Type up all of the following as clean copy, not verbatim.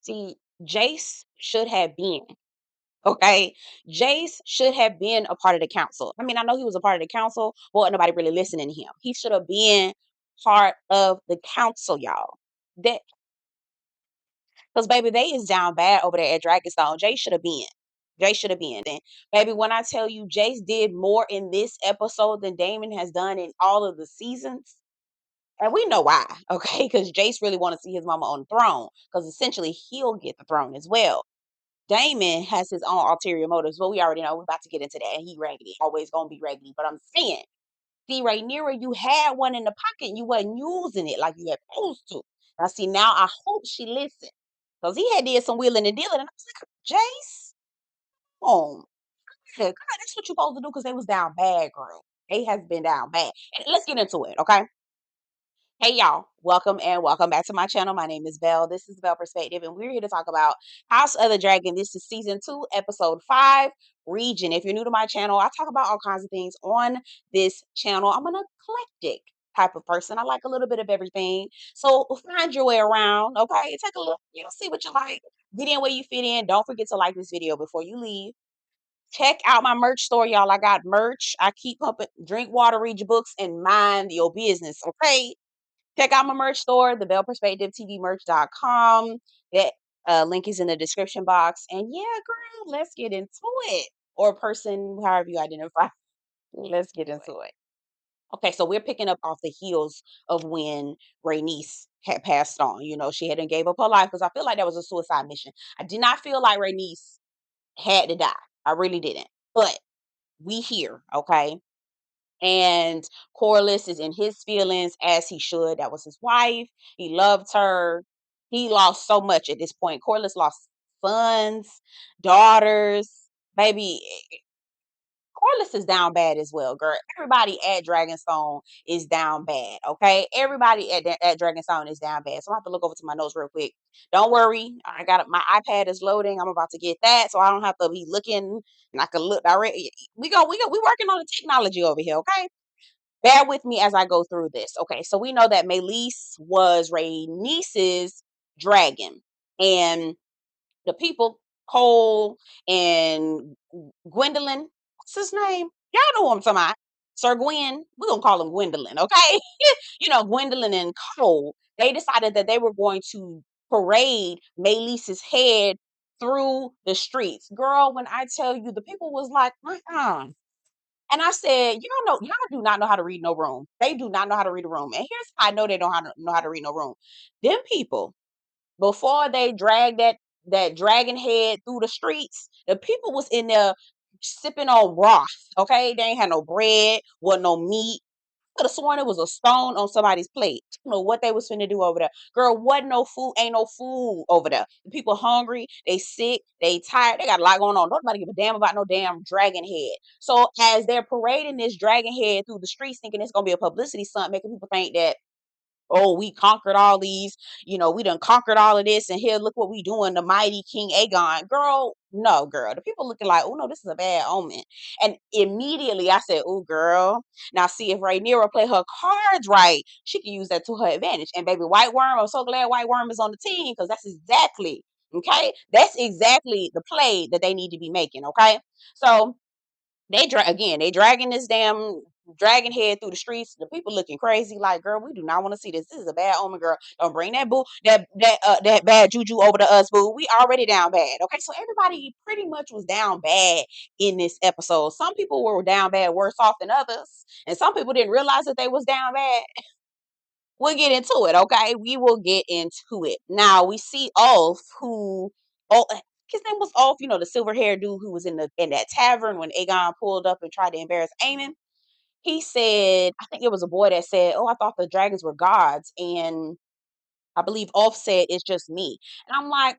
See, Jace should have been, okay? Jace should have been a part of the council. I mean, I know he was a part of the council, but nobody really listening to him. He should have been part of the council, y'all. That because baby, they is down bad over there at Dragonstone. Jace should have been. Jace should have been. And baby, when I tell you Jace did more in this episode than Damon has done in all of the seasons, and we know why, okay? Because Jace really want to see his mama on the throne, because essentially he'll get the throne as well. Damon has his own ulterior motives, but we already know we're about to get into that. And he raggedy, always gonna be raggedy. But I'm saying, see, Rhaenyra, you had one in the pocket, you wasn't using it like you had supposed to. Now, see, now I hope she listened, because he had did some wheeling and dealing, and I was like, Jace, oh, God, that's what you're supposed to do, because they was down bad, girl. They has been down bad. And let's get into it, okay? Hey y'all, welcome and welcome back to my channel. My name is Belle. This is Belle Perspective, and we're here to talk about House of the Dragon. This is season 2, episode 5, Region. If you're new to my channel, I talk about all kinds of things on this channel. I'm an eclectic type of person. I like a little bit of everything. So find your way around, okay? Take a look, see what you like. Get in where you fit in. Don't forget to like this video before you leave. Check out my merch store, y'all. I got merch. I keep pumping. Drink water, read your books, and mind your business, okay? Check out my merch store, the Belle Perspective TV merch.com. That link is in the description box. And yeah, girl, let's get into it. Or person, however you identify. Let's get into it. Okay, so we're picking up off the heels of when Rhaenys had passed on. You know, she hadn't gave up her life, because I feel like that was a suicide mission. I did not feel like Rhaenys had to die. I really didn't. But we here, okay? And Corlys is in his feelings, as he should. That was his wife. He loved her. He lost so much at this point. Corlys lost sons, daughters. Baby, Corlys is down bad as well, girl. Everybody at Dragonstone is down bad, okay? Everybody at Dragonstone is down bad. So I have to look over to my notes real quick. Don't worry, I got my iPad is loading. I'm about to get that, so I don't have to be looking, and I can look direct. We working on the technology over here, okay? Bear with me as I go through this. Okay, so we know that Meleys was Rhaenys's dragon, and the people, Cole and Gwendolyn, what's his name? Y'all know who I'm talking about. Sir Gwen. We're gonna call him Gwendolyn, okay? Gwendolyn and Cole, they decided that they were going to parade Meleys's head through the streets. Girl, when I tell you, the people was like, and I said, y'all do not know how to read no room. They do not know how to read a room. And here's how I know they don't know how to read no room. Them people, before they dragged that dragon head through the streets, the people was in there sipping on broth. Okay, they ain't had no bread, wasn't no meat. Could have sworn it was a stone on somebody's plate. I don't know what they was finna do over there. Girl, wasn't no food, ain't no food over there. The people hungry, they sick, they tired, they got a lot going on. Nobody give a damn about no damn dragon head. So as they're parading this dragon head through the streets, thinking it's gonna be a publicity stunt, making people think that, oh, we conquered all these, we done conquered all of this, and here, look what we doing, the mighty King Aegon. Girl, no, girl. The people looking like, oh, no, this is a bad omen. And immediately I said, oh, girl. Now, see, if Rhaenyra play her cards right, she can use that to her advantage. And baby, White Worm, I'm so glad White Worm is on the team, because that's exactly, okay? That's exactly the play that they need to be making, okay? So, they dragging this damn dragon head through the streets. The people looking crazy, like, girl, we do not want to see this. This is a bad omen, girl. Don't bring that bad juju over to us, boo. We already down bad. Okay, so everybody pretty much was down bad in this episode. Some people were down bad worse off than others, and some people didn't realize that they was down bad. We'll get into it, okay? We will get into it. Now we see Ulf, who, oh, his name was Ulf, the silver haired dude who was in that tavern when Aegon pulled up and tried to embarrass Aemon. He said, I think it was a boy that said, "Oh, I thought the dragons were gods," and I believe Ulf said, "It's just me." And I'm like,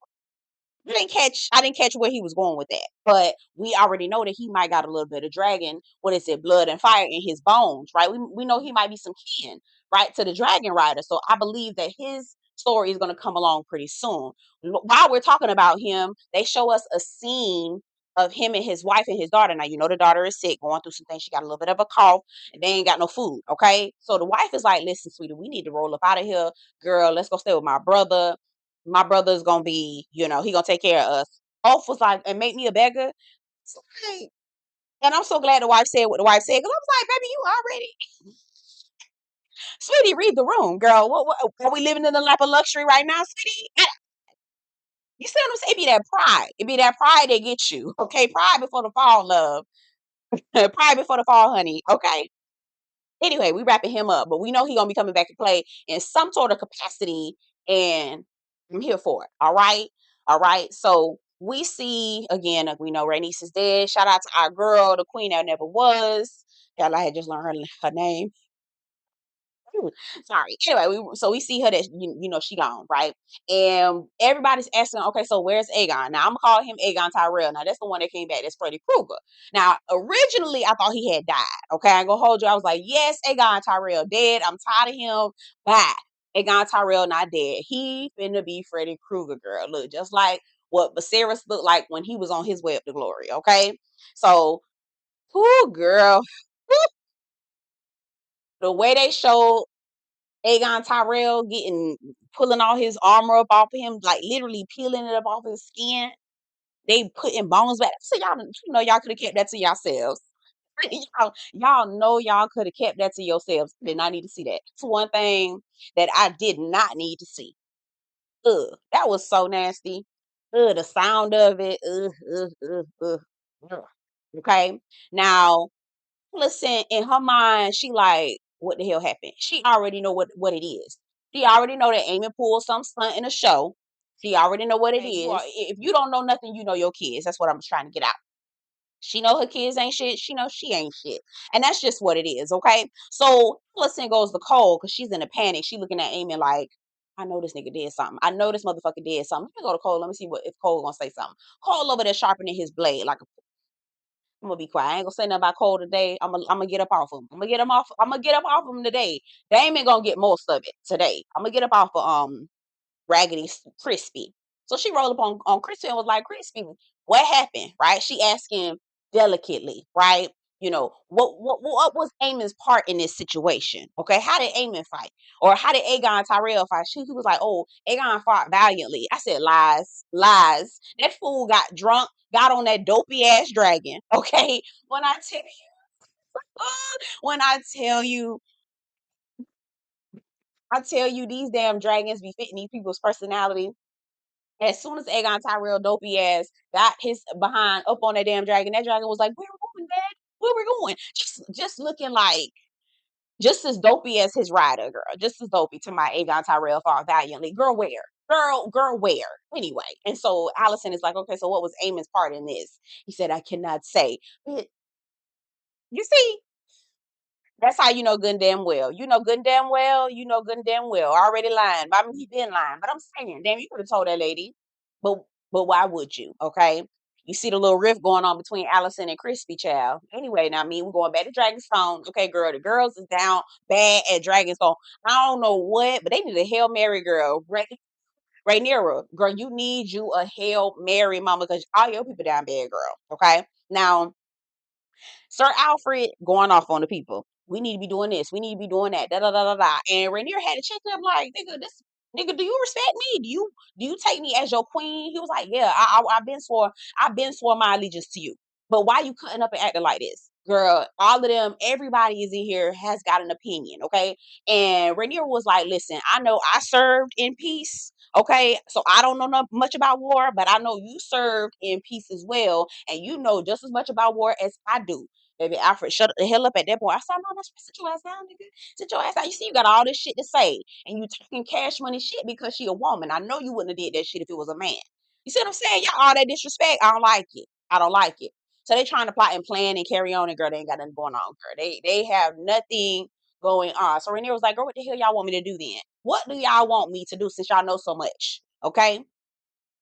I didn't catch where he was going with that, but we already know that he might got a little bit of dragon, what is it, blood and fire in his bones, right? We know he might be some kin, right, to the dragon rider. So I believe that his story is going to come along pretty soon. While we're talking about him, they show us a scene of him and his wife and his daughter. Now, the daughter is sick, going through some things. She got a little bit of a cough, and they ain't got no food, okay? So the wife is like, listen, sweetie, we need to roll up out of here. Girl, let's go stay with my brother. My brother's gonna be, he gonna take care of us. Oath was like, and make me a beggar. It's like, and I'm so glad the wife said what the wife said, because I was like, baby, you already, sweetie, read the room, girl. What are we living in the lap of luxury right now, sweetie? You see what I'm saying? It be that pride. It be that pride that gets you. Okay, pride before the fall, love. Pride before the fall, honey. Okay. Anyway, we wrapping him up, but we know he gonna be coming back to play in some sort of capacity, and I'm here for it. All right, all right. So we see again. We know Rhaenys is dead. Shout out to our girl, the queen that never was. Y'all, I had just learned her name. Sorry. Anyway, we see her that she gone, right? And everybody's asking, okay, so where's Aegon? Now I'm gonna call him Aegon Tyrell. Now that's the one that came back. That's Freddy Krueger. Now originally I thought he had died. Okay, I ain't gonna hold you. I was like, yes, Aegon Tyrell dead. I'm tired of him. Bye. Aegon Tyrell not dead. He finna be Freddy Krueger, girl. Look, just like what Viserys looked like when he was on his way up to glory. Okay, so, whoo, girl, the way they showed Aegon Tyrell pulling all his armor up off of him, like literally peeling it up off his skin. They putting bones back. So y'all could have kept that to yourselves. y'all know y'all could have kept that to yourselves. Did not need to see that. It's one thing that I did not need to see. That was so nasty. The sound of it. Ugh. Okay. Now, listen, in her mind, she like, what the hell happened? She already know what it is. She already know that Amy pulled some stunt in a show. She already know what it is. If you don't know nothing, you know your kids. That's what I'm trying to get out. She know her kids ain't shit. She knows she ain't shit. And that's just what it is, okay? So listen goes to Cole, because she's in a panic. She looking at Amy like, I know this nigga did something. I know this motherfucker did something. Let me go to Cole. Let me see if Cole gonna say something. Cole over there sharpening his blade like a, I'm gonna be quiet. I ain't gonna say nothing about Cole today. I'm gonna get up off him. I'm gonna get him off. I'm gonna get up off him today. Damon gonna get most of it today. I'm gonna get up off of Raggedy Crispy. So she rolled up on Crispy and was like, Crispy, what happened? Right? She asking delicately, right? What was Aemon's part in this situation? Okay, how did Aemon fight? Or how did Aegon Tyrell fight? He was like, oh, Aegon fought valiantly. I said, lies, lies. That fool got drunk, got on that dopey ass dragon. Okay, when I tell you, when I tell you, these damn dragons be fitting these people's personality. As soon as Aegon Tyrell dopey ass got his behind up on that damn dragon, that dragon was like, "Where we going, Dad? Where we going?" Just looking like just as dopey as his rider, girl. Just as dopey to my Aegon Tyrell fought valiantly. Girl, where? Girl, where? Anyway, and so Allison is like, okay, so what was Aemon's part in this? He said, I cannot say. But you see, that's how you know good and damn well. You know good and damn well. You know good and damn well. Already lying. I mean, he been lying. But I'm saying, damn, you could have told that lady. But but why would you? Okay. You see the little rift going on between Allison and Crispy Child. Anyway, now I mean we're going back to Dragonstone. Okay, girl, the girls is down bad at Dragonstone. I don't know what, but they need a Hail Mary, girl. Rhaenyra, girl, you need you a Hail Mary, mama, because all your people down bad, girl. Okay. Now Sir Alfred going off on the people. We need to be doing this. We need to be doing that. Da da da da da. And Rhaenyra had to check up like, nigga, do you respect me? Do you take me as your queen? He was like, yeah, I've been swore my allegiance to you. But why you cutting up and acting like this? Girl, all of them, everybody is in here has got an opinion, okay? And Rhaenyra was like, listen, I know I served in peace. Okay, so I don't know much about war, but I know you served in peace as well, and you know just as much about war as I do. Baby Alfred, shut the hell up at that point. I said, no, no, sit your ass down, nigga. Sit your ass down. You see, you got all this shit to say, and you talking cash money shit because she a woman. I know you wouldn't have did that shit if it was a man. You see what I'm saying? Y'all all that disrespect. I don't like it. I don't like it. So they trying to plot and plan and carry on, and girl, they ain't got nothing going on, girl. They have nothing going on. So Rhaenyra was like, girl, what the hell y'all want me to do then? What do y'all want me to do since y'all know so much? Okay.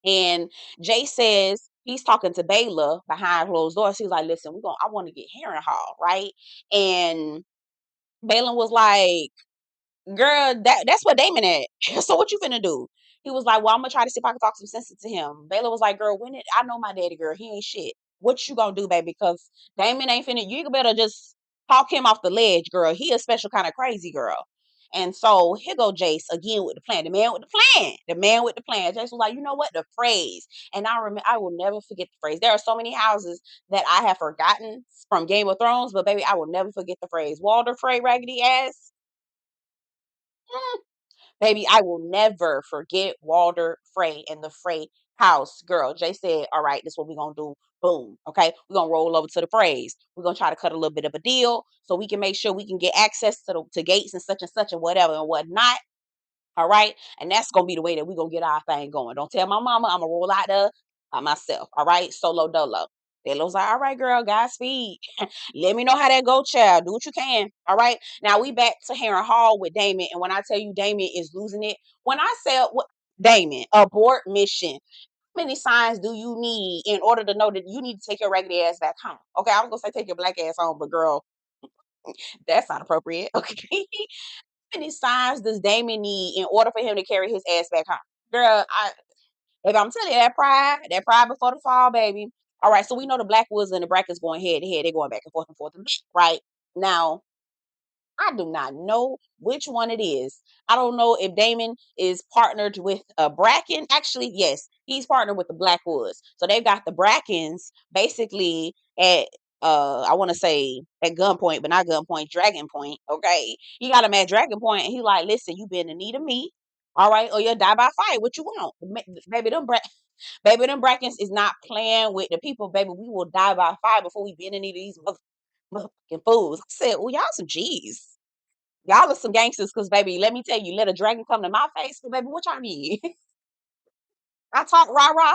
And Jay says he's talking to Baylor behind closed doors. He's like, listen, I want to get Harrenhal, right? And Balin was like, girl, that's what Damon at. So what you finna do? He was like, well, I'm gonna try to see if I can talk some sense into him. Baylor was like, girl, I know my daddy, girl, he ain't shit. What you gonna do, baby? Because Damon ain't finna, you better just talk him off the ledge, girl. He a special kind of crazy girl. And so here go Jace again with the plan. The man with the plan. The man with the plan. Jace was like, you know what? The phrase. And I will never forget the phrase. There are so many houses that I have forgotten from Game of Thrones, but baby, I will never forget the phrase. Walder Frey raggedy ass. Mm, baby, I will never forget Walder Frey and the Frey house. Girl, Jay said, all right, this is what we're going to do. Boom. Okay. We're going to roll over to the phrase. We're going to try to cut a little bit of a deal so we can make sure we can get access to gates and such and whatever and whatnot. All right. And that's going to be the way that we're going to get our thing going. Don't tell my mama I'm going to roll out there by myself. All right. Solo dolo. Delo's like, all right, girl, Godspeed. Let me know how that go, child. Do what you can. All right. Now we back to Harren Hall with Daemon. And when I tell you Daemon is losing it, when I say Daemon, abort mission. How many signs do you need in order to know that you need to take your raggedy ass back home? Okay, I was gonna say take your black ass home, but girl, that's not appropriate. Okay. How many signs does Daemon need in order for him to carry his ass back home? Girl, if I'm telling you that pride before the fall, baby. All right, so we know the Blackwoods and the Brackens going head to head. They're going back and forth, right? Now, I do not know which one it is. I don't know if Daemon is partnered with a Bracken. Actually, yes, he's partnered with the Blackwoods. So they've got the Brackens basically at I want to say at gunpoint, but not gunpoint, Dragon Point. Okay. He got him at Dragon Point and he like, listen, you been in need of me. All right, or you'll die by fire. What you want? Baby, baby, them Brackens is not playing with the people, baby. We will die by fire before we been in any of these motherfucking fools. I said, well, y'all some G's. Y'all are some gangsters, cause baby, let me tell you, let a dragon come to my face, baby, what y'all need? I talk rah rah.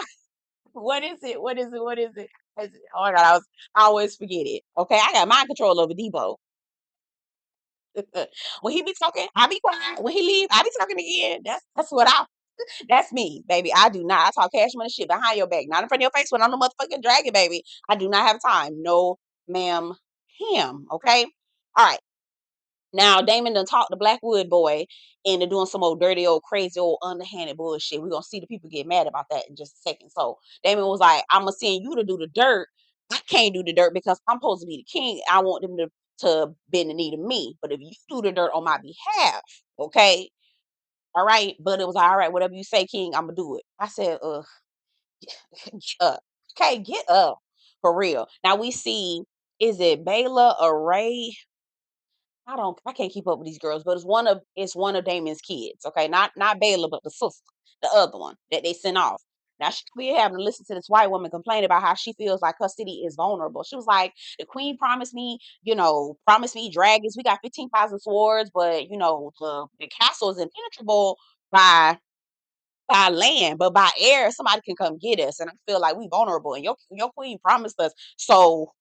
What is it? What is it? What is it? Oh my god, I always forget it. Okay, I got mind control over Debo. When he be talking, I be quiet. When he leave, I be talking again. That's me, baby. I do not. I talk cash money shit behind your back, not in front of your face when I'm the motherfucking dragon, baby. I do not have time. No, ma'am, him. Okay. All right. Now Damon done talked the Blackwood boy into doing some old dirty old crazy old underhanded bullshit. We're gonna see the people get mad about that in just a second. So Damon was like, I'm gonna send you to do the dirt. I can't do the dirt because I'm supposed to be the king. I want them to bend the knee to me. But if you do the dirt on my behalf, okay, all right. But it was like, all right, whatever you say, King, I'm gonna do it. I said, get up. Okay, get up. For real. Now we see, is it Bayla or Ray? I can't keep up with these girls, but it's one of Damon's kids. Okay, not Bayla, but the sister, the other one that they sent off. Now she be having to listen to this white woman complain about how she feels like her city is vulnerable. She was like, the queen promised me dragons. We got 15,000 swords, but the castle is impenetrable by land, but by air, somebody can come get us. And I feel like we vulnerable. And your queen promised us. So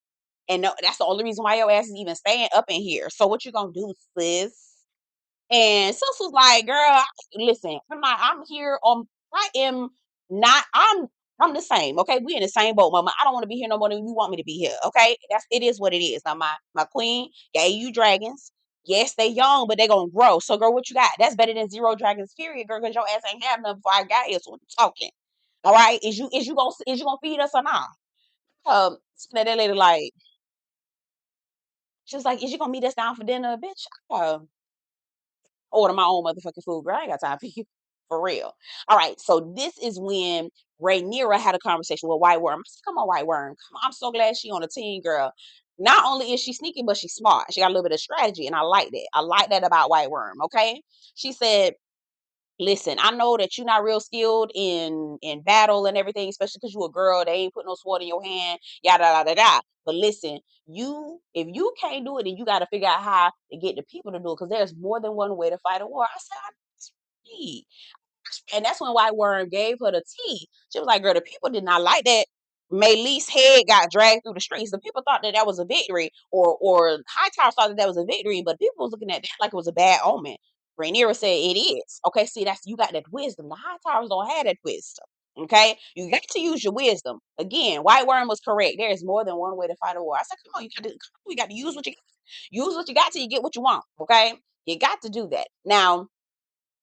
and no, that's the only reason why your ass is even staying up in here. So what you gonna do, sis? And sis was like, girl, listen, I'm here on, I am not, I'm the same. Okay. We in the same boat, mama. I don't want to be here no more than you want me to be here. Okay. It is what it is. Now my queen gave you dragons. Yes, they young, but they gonna grow. So girl, what you got? That's better than zero dragons, period, girl, because your ass ain't have nothing before I got here. So what you talking? All right. Is you gonna feed us or not? That lady like, she was like, is you gonna meet us down for dinner, bitch? Order my own motherfucking food, girl. I ain't got time for you. For real. All right. So this is when Rhaenyra had a conversation with White Worm. I said, come on, White Worm. Come on. I'm so glad she on the team, girl. Not only is she sneaky, but she's smart. She got a little bit of strategy, and I like that. I like that about White Worm. Okay. She said, listen, I know that you're not real skilled in battle and everything, especially because you're a girl. They ain't put no sword in your hand, yada yada yada. But listen, if you can't do it, then you got to figure out how to get the people to do it, because there's more than one way to fight a war. I said, I and that's when White Worm gave her the tea. She was like, girl, the people did not like that. Meleys' head got dragged through the streets. The people thought that was a victory, or Hightower thought that was a victory, but people was looking at that like it was a bad omen. Rhaenyra said it is. Okay, see, you got that wisdom. The Hightowers don't have that wisdom. Okay, you got to use your wisdom. Again, White Worm was correct. There is more than one way to fight a war. I said, come on, we got to use what you got. Use what you got till you get what you want. Okay, you got to do that. Now,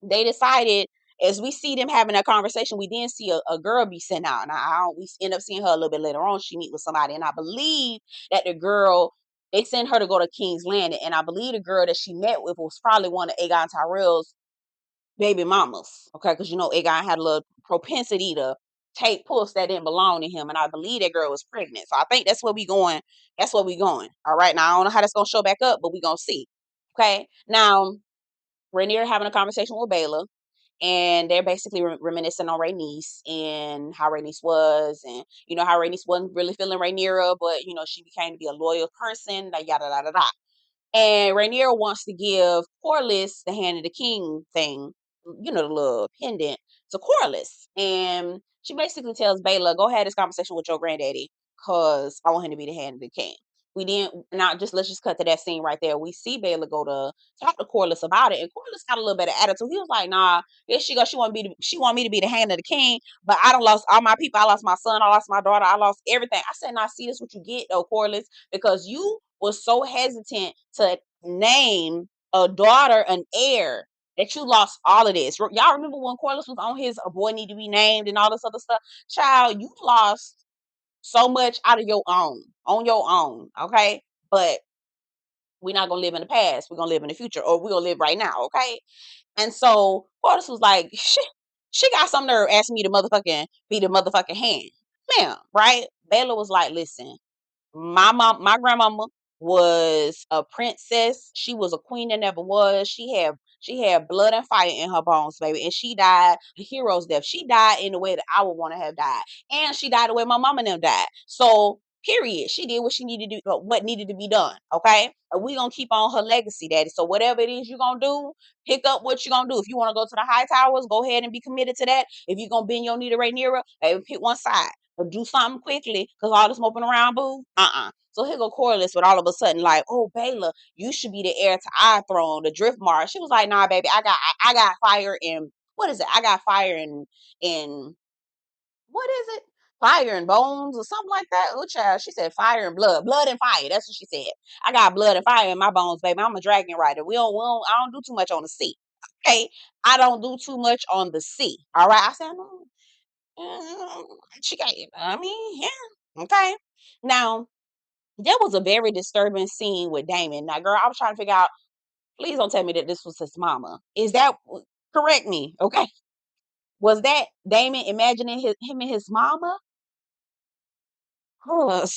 they decided, as we see them having a conversation, we then see a girl be sent out. Now we end up seeing her a little bit later on. She meet with somebody, and I believe that the girl They sent her to go to King's Landing, and I believe the girl that she met with was probably one of Aegon Tyrell's baby mamas. Okay, because Aegon had a little propensity to take puss that didn't belong to him, and I believe that girl was pregnant. So I think that's where we going. That's where we going. All right, now I don't know how that's gonna show back up, but we gonna see. Okay, now Rhaenyra having a conversation with Baela, and they're basically reminiscing on Rhaenys and how Rhaenys was, and how Rhaenys wasn't really feeling Rhaenyra, but she became to be a loyal person, like yada yada yada. And Rhaenyra wants to give Corlys the hand of the king thing, the little pendant to Corlys. And she basically tells Baela, go have this conversation with your granddaddy, because I want him to be the hand of the king. We didn't, now just let's just cut to that scene right there. We see Baela go to talk to Corlys about it, and Corlys got a little bit of attitude. He was like, nah, here she goes. She want me to be the hand of the king, but I done lost all my people. I lost my son, I lost my daughter, I lost everything. I said, nah, see, this what you get though, Corlys, because you was so hesitant to name a daughter an heir that you lost all of this. Y'all remember when Corlys was on his a boy need to be named and all this other stuff? Child, you lost so much out of your own, on your own, okay? But we're not gonna live in the past. We're gonna live in the future, or we're gonna live right now, okay? And so Corlys was like, she got some nerve asking me to motherfucking be the motherfucking hand. Ma'am, right? Baela was like, listen, my grandmama was a princess. She was a queen that never was. She had blood and fire in her bones, baby, and she died a hero's death. She died in the way that I would want to have died, and she died the way my mama and them died. So, period. She did what she needed to do, what needed to be done. Okay, and we gonna keep on her legacy, daddy. So whatever it is you're gonna do, pick up what you're gonna do. If you want to go to the high towers, go ahead and be committed to that. If you're gonna bend your knee to Rhaenyra, baby, pick one side. Or do something quickly, because all this moping around, boo. So here go Corlys with all of a sudden like, oh, Baela, you should be the heir to our throne, the Driftmark. She was like, nah, baby, I got fire in, what is it? I got fire in what is it? Fire and bones or something like that. Oh, child, she said fire and blood and fire. That's what she said. I got blood and fire in my bones, baby. I'm a dragon rider. I don't do too much on the sea. Okay, I don't do too much on the sea. All right, I said, she got it. I mean, yeah. Okay. Now, there was a very disturbing scene with Damon. Now, girl, I was trying to figure out, please don't tell me that this was his mama. Is that, correct me, okay? Was that Damon imagining him and his mama? Oh,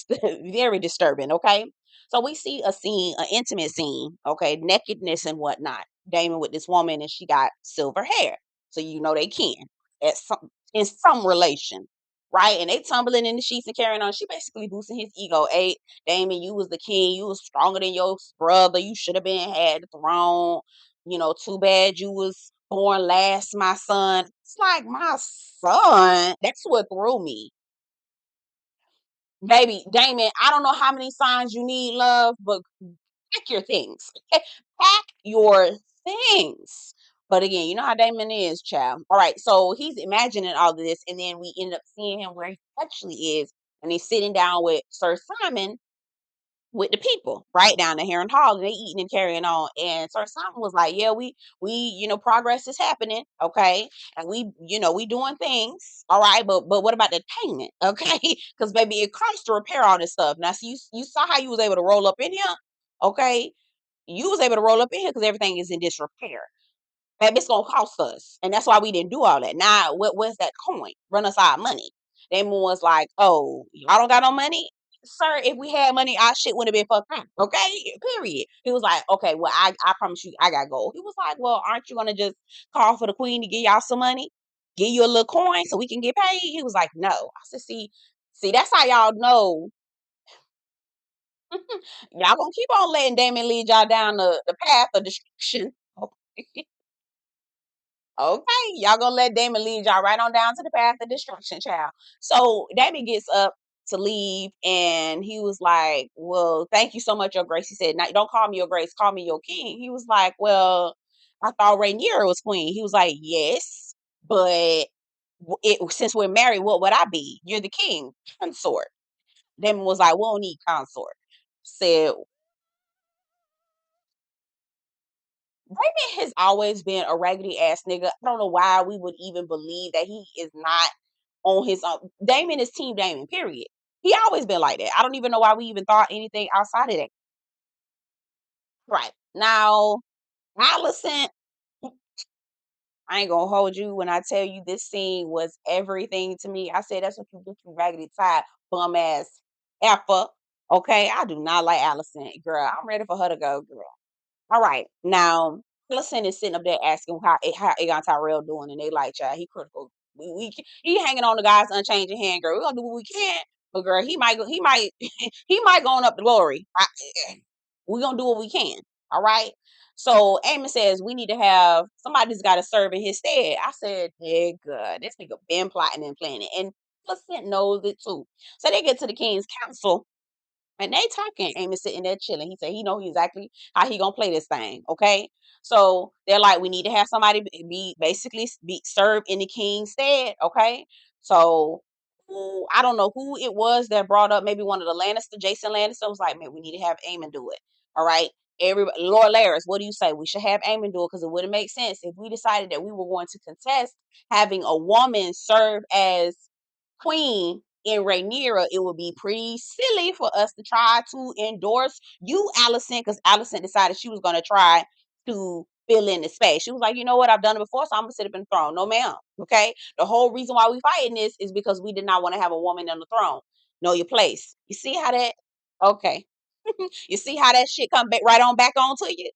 very disturbing, okay? So we see a scene, an intimate scene, okay, nakedness and whatnot. Damon with this woman, and she got silver hair. So they can at some in some relation, right? And they tumbling in the sheets and carrying on. She basically boosting his ego. Hey, Damon, you was the king, you was stronger than your brother, you should have been had the throne. Too bad you was born last, my son. It's like, my son. That's what threw me. Baby, Damon, I don't know how many signs you need, love, but pack your things. Okay? Pack your things. But again, you know how Damon is, child. All right, so he's imagining all of this, and then we end up seeing him where he actually is, and he's sitting down with Sir Simon with the people right down the Heron Hall, and they eating and carrying on. And Sir Simon was like, yeah, we progress is happening, okay, and we doing things, all right, but what about the payment? Okay, because baby, it costs to repair all this stuff. Now, so you saw how you was able to roll up in here, okay, you was able to roll up in here because everything is in disrepair. Baby, it's gonna cost us, and that's why we didn't do all that. Now, where's that coin? Run us our money. Then was like, oh, y'all don't got no money, sir. If we had money, our shit wouldn't have been fucked up. Okay, period. He was like, okay, well, I promise you, I got gold. He was like, well, aren't you gonna just call for the queen to give y'all some money, give you a little coin so we can get paid? He was like, no. I said, see, that's how y'all know. Y'all gonna keep on letting Damon lead y'all down the path of destruction. Okay, y'all gonna let Damon lead y'all right on down to the path of destruction, child. So Damon gets up to leave, and he was like, well, thank you so much, Your Grace. He said, now, don't call me Your Grace, call me Your King. He was like, well, I thought Rhaenyra was queen. He was like, yes, but since we're married, what would I be? You're the king, consort. Damon was like, we don't need consort. Said, Raymond has always been a raggedy ass nigga. I don't know why we would even believe that he is not on his own. Damon is team Damon, period. He always been like that. I don't even know why we even thought anything outside of that. Right. Now, Allison, I ain't gonna hold you when I tell you this scene was everything to me. I said that's what you get, you raggedy tied bum ass effer. Okay, I do not like Allison, girl. I'm ready for her to go, girl. All right, now Allison is sitting up there asking how Aegon Tyrell doing, and they like, child, he critical. He hanging on the guy's unchanging hand, girl. We gonna do what we can, but girl, he might go on up to glory. We gonna do what we can. All right. So Aemon says we need to have somebody's got to serve in his stead. I said, yeah, good. This nigga been plotting and planning, and Placent knows it too. So they get to the king's council, and they talking. Amy sitting there chilling. He said he know exactly how he gonna play this thing. Okay. So they're like, we need to have somebody be served in the king's stead. Okay. So I don't know who it was that brought up, maybe one of the Lannister, Jason Lannister was like, man, we need to have Aemon do it. All right. Everybody, Lord Laris, what do you say? We should have Aemon do it because it wouldn't make sense if we decided that we were going to contest having a woman serve as queen in Rhaenyra. It would be pretty silly for us to try to endorse you, Allison, because Allison decided she was going to try to fill in the space. She was like, you know what? I've done it before, so I'm going to sit up in the throne. No, ma'am. Okay? The whole reason why we fighting this is because we did not want to have a woman on the throne. Know your place. You see how that? Okay. You see how that shit come back right on back on to you?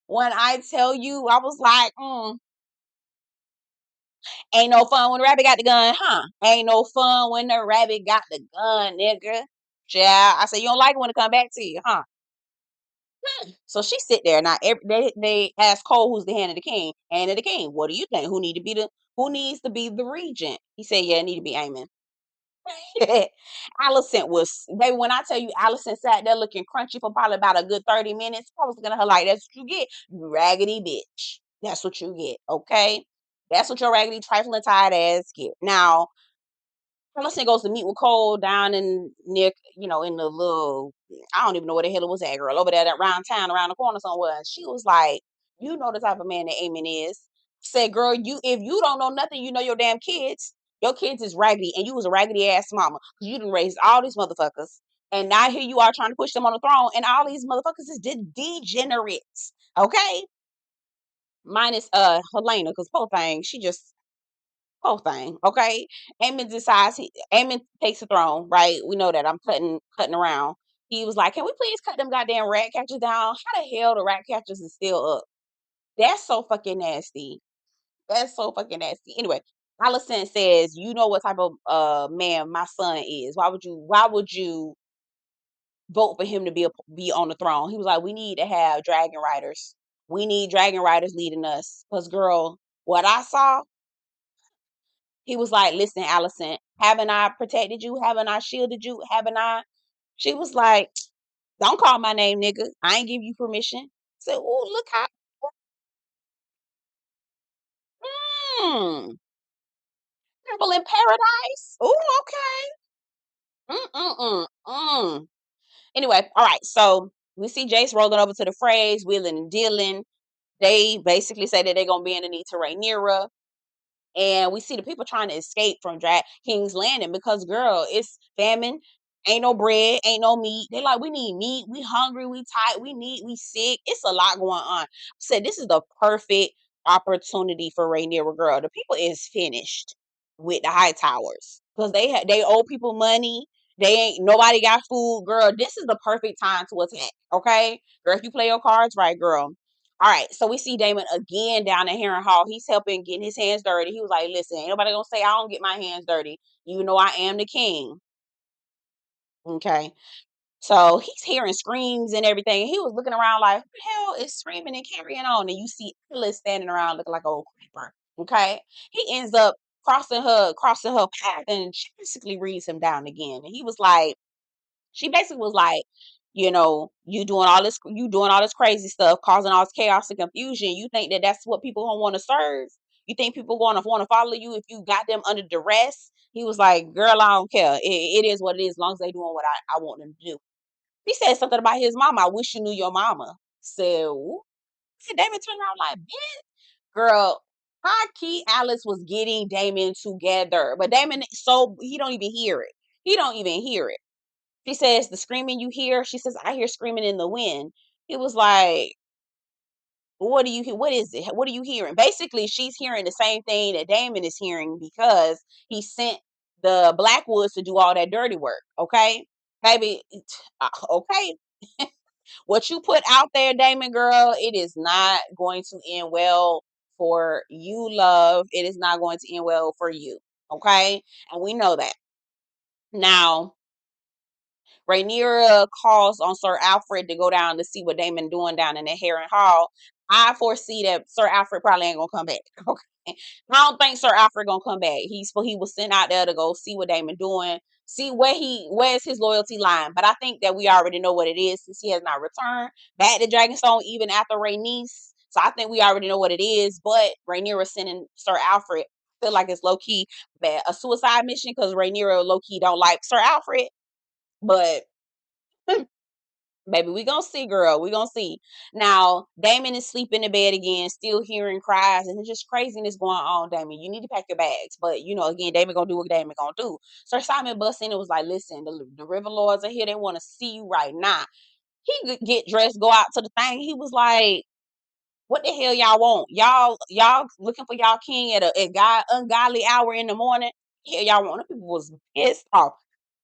When I tell you, I was like, ain't no fun when the rabbit got the gun, huh? Ain't no fun when the rabbit got the gun, nigga. Yeah, I said you don't like it when it come back to you, huh? So she sit there now. They ask Cole, who's the hand of the king, hand of the king. What do you think? Who needs to be the regent? He said, yeah, it need to be Aemon. Allison was, baby, when I tell you Allison sat there looking crunchy for probably about a good 30 minutes, I was looking at her like, that's what you get, you raggedy bitch. That's what you get, okay? That's what your raggedy trifling tired ass get. Now, Allison goes to meet with Cole down in Nick, in the little, I don't even know where the hell it was at, girl, over there that round town, around the corner somewhere. And she was like, you know the type of man that Aemon is. Said, girl, if you don't know nothing, you know your damn kids. Your kids is raggedy, and you was a raggedy ass mama because you done raised all these motherfuckers, and now here you are trying to push them on the throne, and all these motherfuckers is degenerates. Okay, minus Helena, because poor thing, she just whole thing, okay? Aemon takes the throne, right? We know that. I'm cutting around. He was like, can we please cut them goddamn rat catchers down? How the hell the rat catchers is still up? That's so fucking nasty. That's so fucking nasty. Anyway, Allison says, you know what type of man my son is. Why would you vote for him to be on the throne? He was like, we need to have dragon riders. We need dragon riders leading us. Because girl, what I saw, he was like, listen, Allison, haven't I protected you? Haven't I shielded you? Haven't I? She was like, don't call my name, nigga. I ain't give you permission. So, oh, look how. Mm, Temple in paradise. Oh, okay. Mm-mm-mm. Anyway, all right. So we see Jace rolling over to the phrase, wheeling and dealing. They basically say that they're gonna be in the need to Rhaenyra. And we see the people trying to escape from King's Landing because, girl, it's famine. Ain't no bread, ain't no meat. They like, we need meat. We hungry. We tired. We sick. It's a lot going on. I said this is the perfect opportunity for Rhaenyra, girl. The people is finished with the high towers because they owe people money. They ain't nobody got food, girl. This is the perfect time to attack. Okay, girl, if you play your cards right, girl. All right, so we see Damon again down at Heron Hall. He's helping getting his hands dirty. He was like, listen, ain't nobody gonna say I don't get my hands dirty. You know I am the king. Okay. So he's hearing screams and everything. He was looking around like, who the hell is screaming and carrying on? And you see Corlys standing around looking like an old creeper. Okay. He ends up crossing her path, and she basically reads him down again. And he was like, she basically was like, you doing all this crazy stuff, causing all this chaos and confusion. You think that that's what people gonna want to serve? You think people gonna want to follow you if you got them under duress? He was like, girl, I don't care. It is what it is, as long as they doing what I want them to do. He said something about his mama. I wish you knew your mama. So Damon turned around like, bitch, girl, high key Alice was getting Damon together. But Damon, so he don't even hear it. He don't even hear it. She says, the screaming you hear, she says, I hear screaming in the wind. He was like, what do you hear? What is it? What are you hearing? Basically, she's hearing the same thing that Damon is hearing because he sent the Blackwoods to do all that dirty work. Okay, baby. Okay, what you put out there, Damon girl, it is not going to end well for you, love. It is not going to end well for you. Okay, and we know that. Now, Rhaenyra calls on Sir Alfred to go down to see what Damon doing down in the Heron Hall. I foresee that Sir Alfred probably ain't gonna come back. Okay, I don't think Sir Alfred gonna come back. He was sent out there to go see what Damon doing, see where's his loyalty line. But I think that we already know what it is since he has not returned back to Dragonstone even after Rhaenys. So I think we already know what it is. But Rhaenyra sending Sir Alfred, I feel like it's low key bad, a suicide mission because Rhaenyra low key don't like Sir Alfred. But baby, we gonna see, girl. We gonna see. Now, Damon is sleeping in bed again, still hearing cries, and it's just craziness going on, Damon. You need to pack your bags. But, again, Damon gonna do what Damon gonna do. Sir Simon busts in and was like, listen, the River Lords are here. They want to see you right now. He could get dressed, go out to the thing. He was like, what the hell y'all want? Y'all looking for y'all king at a ungodly hour in the morning? Hell y'all want? The people was pissed off.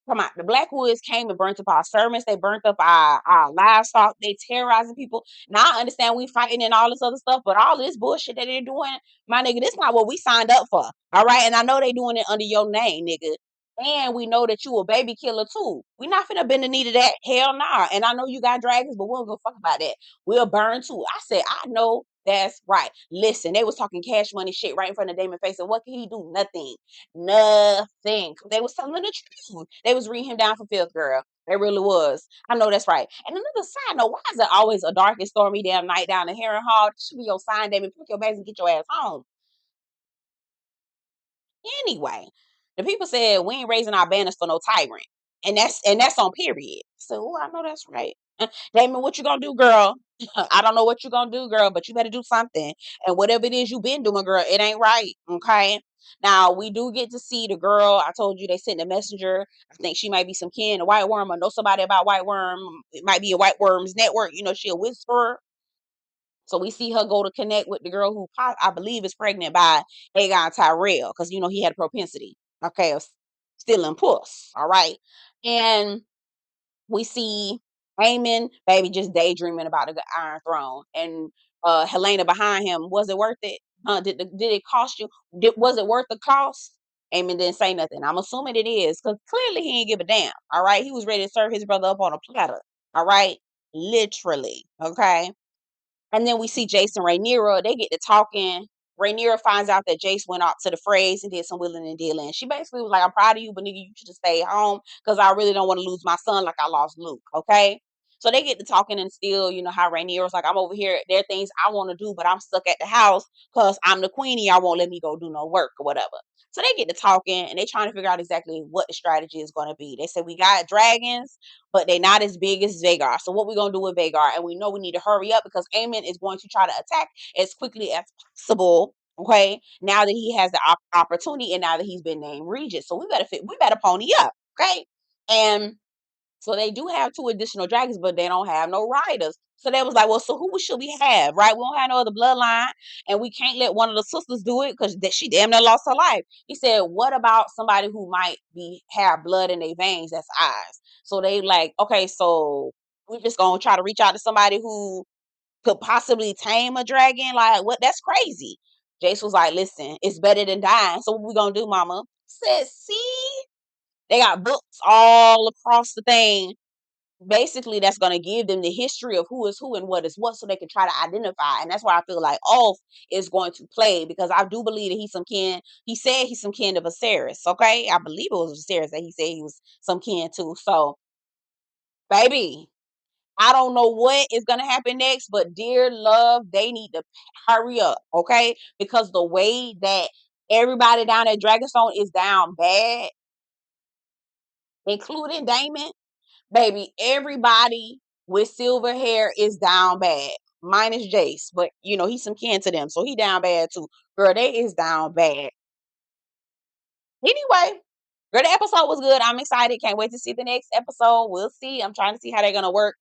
Come on, the Blackwoods came and burnt up our servants. They burnt up our livestock. They terrorizing people. Now I understand we fighting and all this other stuff, but all this bullshit that they're doing, my nigga, this not what we signed up for. All right, and I know they doing it under your name, nigga. And we know that you a baby killer too. We not finna bend the knee to that. Hell nah. And I know you got dragons, but we don't give a fuck about that. We'll burn too. I said, I know that's right. Listen, they was talking cash money shit right in front of Damon's face. And what can he do? Nothing. Nothing. They was telling the truth. They was reading him down for filth, girl. They really was. I know that's right. And another side note, why is it always a dark and stormy damn night down in Heron Hall? This should be your sign, Damon. Pick your bags and get your ass home. Anyway, the people said we ain't raising our banners for no tyrant. And that's on period. So I know that's right. Damon, what you gonna do, girl? I don't know what you gonna do, girl, but you better do something. And whatever it is you been doing, girl, it ain't right. Okay. Now we do get to see the girl. I told you they sent a messenger. I think she might be some kin to White Worm or know somebody about White Worm. It might be a White Worm's network. She a whisperer. So we see her go to connect with the girl who I believe is pregnant by Aegon Tyrell because he had a propensity, okay, of stealing puss. All right, and we see Aemon, baby, just daydreaming about the Iron Throne, and Helena behind him. Was it worth it? Did it cost you? Was it worth the cost? Aemon didn't say nothing. I'm assuming it is because clearly he didn't give a damn. All right, he was ready to serve his brother up on a platter. All right, literally. Okay. And then we see Jace and Rhaenyra. They get to talking. Rhaenyra finds out that Jace went out to the frays and did some wheeling and dealing. She basically was like, I'm proud of you, but nigga, you should have stayed home because I really don't want to lose my son like I lost Luke. Okay. So they get to talking and still, how Rhaenyra was like, I'm over here. There are things I want to do, but I'm stuck at the house because I'm the queen and y'all won't let me go do no work or whatever. So they get to talking and they trying to figure out exactly what the strategy is going to be. They said, we got dragons, but they're not as big as Vhagar. So what we going to do with Vhagar? And we know we need to hurry up because Aemon is going to try to attack as quickly as possible. Okay, now that he has the opportunity and now that he's been named regent, so we better pony up. Okay, and so they do have 2 additional dragons, but they don't have no riders. So they was like, well, so who should we have, right? We don't have no other bloodline, and we can't let one of the sisters do it because she damn near lost her life. He said, what about somebody who might have blood in their veins that's eyes? So they like, okay, so we're just gonna try to reach out to somebody who could possibly tame a dragon. Like, what? That's crazy. Jace was like, listen, it's better than dying. So what we gonna do, mama? Said, see? They got books all across the thing. Basically, that's going to give them the history of who is who and what is what so they can try to identify. And that's why I feel like Ulf is going to play because I do believe that he's some kin. He said he's some kin of Viserys, okay? I believe it was Viserys that he said he was some kin to. So, baby, I don't know what is going to happen next, but dear love, they need to hurry up, okay? Because the way that everybody down at Dragonstone is down bad, including Damon, baby, everybody with silver hair is down bad. Minus Jace, but he's some kin to them, so he down bad too. Girl, they is down bad. Anyway, Girl, the episode was good. I'm excited. Can't wait to see the next episode. We'll see. I'm trying to see how they're gonna work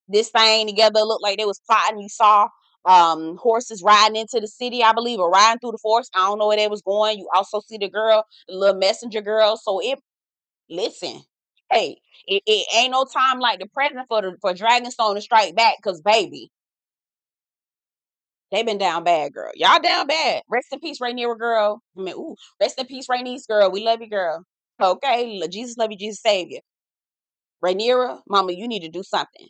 this thing together. Looked like they was plotting. You saw horses riding into the city, I believe, or riding through the forest. I don't know where they was going. You also see the girl, the little messenger girl. So listen, hey, it ain't no time like the present for Dragonstone to strike back, because baby, they been down bad, girl. Y'all down bad. Rest in peace, Rhaenyra, girl. I mean, rest in peace, Rhaenys, girl. We love you, girl. Okay, Jesus love you, Jesus save you. Rhaenyra, mama, you need to do something,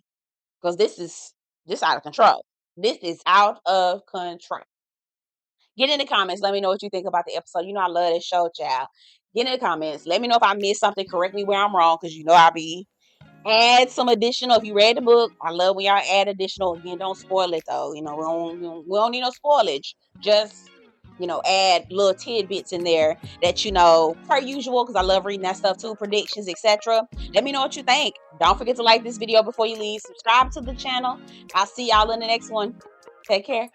because this is just out of control. This is out of control. Get in the comments. Let me know what you think about the episode. You know I love this show, child. Get in the comments. Let me know if I missed something. Correct me where I'm wrong, because you know I'll be. Add some additional. If you read the book, I love when y'all add additional. Again, don't spoil it though. You know, we don't need no spoilage. Just, add little tidbits in there that, per usual, because I love reading that stuff too, predictions, etc. Let me know what you think. Don't forget to like this video before you leave. Subscribe to the channel. I'll see y'all in the next one. Take care.